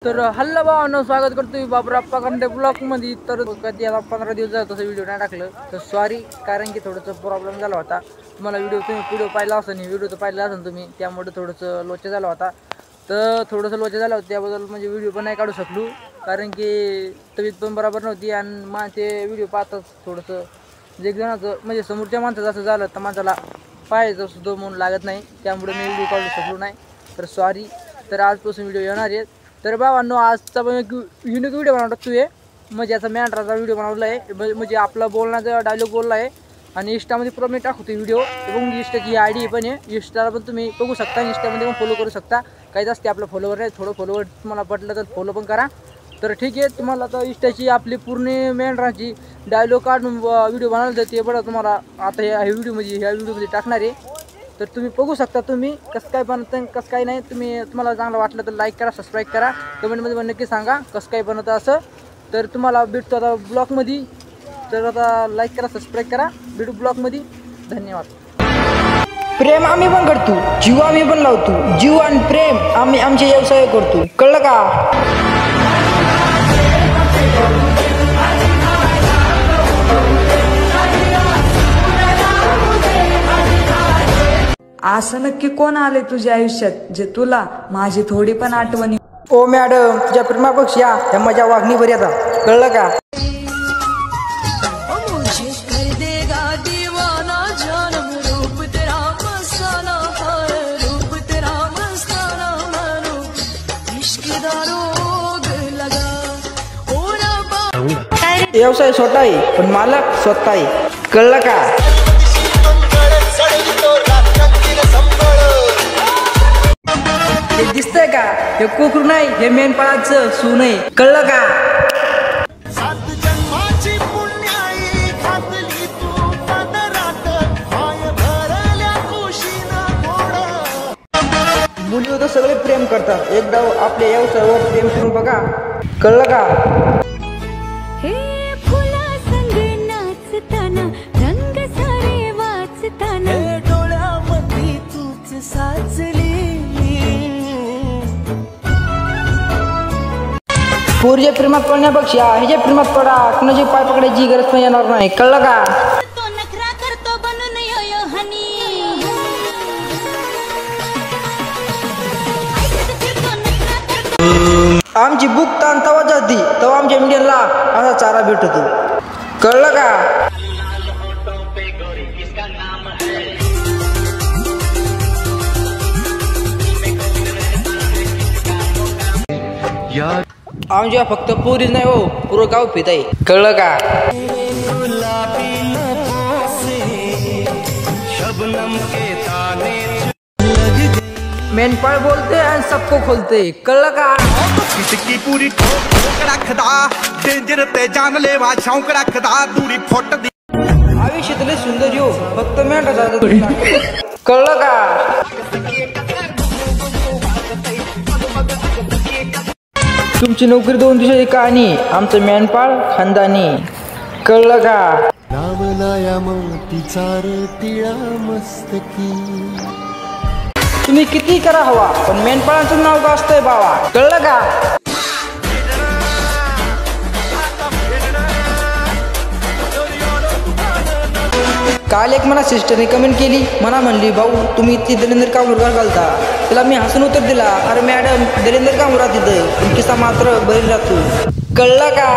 तर हल्ला भावांनो, स्वागत करतोय बाबूराप्पा कंडे ब्लॉग मध्ये। तर कधी आता 15 दिवस झाले तसं व्हिडिओ नाही टाकलं, तर सॉरी, कारण की थोडंसं प्रॉब्लेम झाला होता। तुम्हाला व्हिडिओ पाहिला असेल, व्हिडिओ तर पाहिला असेल तुम्ही, त्यामुळे थोडंसं लोचा झाला होता। तर थोडंसं लोचा झाला होता त्याबद्दल म्हणजे व्हिडिओ पण नाही काढू शकलो, कारण की तब्येत पण बरोबर नव्हती। आणि मग ते व्हिडिओ पाहताच थोडंसं एक जणाचं म्हणजे समोरच्या माणसाचं असं झालं तर माणसाला पाहायचं सुद्धा म्हणून लागत नाही, त्यामुळे मी व्हिडिओ काढू शकलो नाही, तर सॉरी। तर आजपासून व्हिडिओ येणार आहेत। तर भावांनो, आजचा पण एक युनिक व्हिडिओ बनवतो तू आहे, म्हणजे याचा मॅन्ट्राचा व्हिडिओ बनवला आहे, म्हणजे आपला बोलण्याचा डायलॉग बोलला आहे। आणि इंस्टामध्ये पुरा मी टाकतो व्हिडिओ, ଏବଂ इंस्टाची आयडी पण आहे, इंस्टाला पण तुम्ही बघू शकता, इंस्टामध्ये पण फॉलो करू शकता। काहीच असते आपलं फॉलोवर आहे, थोडं फॉलोवर तुम्हाला पटलं तर फॉलो पण करा। तर ठीक आहे, तुम्हाला आता इंस्टाची आपली पूर्ण मॅन्ट्राची डायलॉग काढून व्हिडिओ बनवला ते बघा तुम्हाला आता ह्या व्हिडिओमध्ये टाकणार आहे। तर तुम्ही बघू शकता तुम्ही कसं काय बनतं कसं काय नाही। तुम्हाला चांगलं वाटलं तर लाईक करा, सबस्क्राईब करा, कमेंटमध्ये पण नक्की सांगा कसं काय बनवतं असं। तर तुम्हाला भेटतो आता ब्लॉगमध्ये, तर आता लाईक करा, सबस्क्राईब करा, भेटू ब्लॉगमध्ये। धन्यवाद। प्रेम आम्ही पण करतो, जीव आम्ही पण लावतो, जीव आणि प्रेम आम्ही आमचे व्यवसाय करतो, कळलं का? असं नक्की कोण आले तुझ्या आयुष्यात जे तुला माझी थोडी पण आठवणी? ओ मॅडम, तुझ्या प्रेमापेक्षा या माझ्या वागणीवर येतात, कळलं का? व्यवसाय छोटा आहे पण मालक स्वतः आहे, कळलं का? हे दिसतंय का? हे कोकरू नाही, हे मेंढपाळाचं सून आहे, कळलं का? मुली तर सगळे प्रेम करतात, एकदा आपल्या व्यवसायावर प्रेम करून बघा, कळलं का? हे फुला संग नाचताना रंग सारे वाचताना डोळ्यामध्ये तूच साचली। पोरीच्या प्रेमात पडण्यापेक्षा ह्याच्या प्रेमात पडा, कुणाची पाय पकडायची गरज पण येणार नाही, कळलं का? तो नखरा करतो बनून यो हनी, आमची बुक ताण तवा जाती तेव्हा आमच्या मीडियाला असा चारा भेटतो, कळलं का? आमच्या फक्त पोरीच नाही हो, पुरं गाव पित आहे, कळलं का? मेंढपाळ बोलते आणि सबको खोलते, कळलं का? किसकी पूरी ठोक रखदा डेंजर ते जानलेवा शौक रखदा दूरी फुट दी आयुष्यातले सुंदर हो फक्त मेंढा, कळलं का? तुमची नोकरी 2 दिवसाची कहाणी, आमचं मेंढपाळ खानदानी, कळलं का? तुम्ही किती करा हवा पण मेंढपाळाचं नाव का असतंय बाबा, कळलं का? काल एक मला सिस्टरने कमेंट केली, मला म्हणली भाऊ तुम्ही ती दलिंदर का मुलगा घालता? त्याला मी हसून उत्तर दिला, अरे मॅडम दलिंदर का मुलगा तिथं पण किस्सा मात्र बरी राहतो, कळलं का?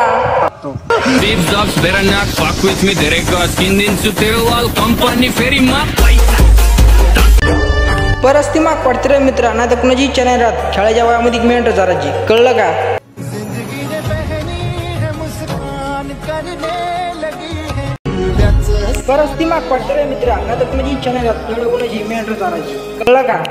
परस्ती माग पडते रे मित्रा, नाही तर कुणाची इच्छा नाही राहत खेळाच्या वयामध्ये मेंढर चारायची, कळलं का? परस्ती माग पडते रे मित्रा, नाही तर कुणाची इच्छा नाही राहत कुणाची मेंढर चारायची, कळलं का?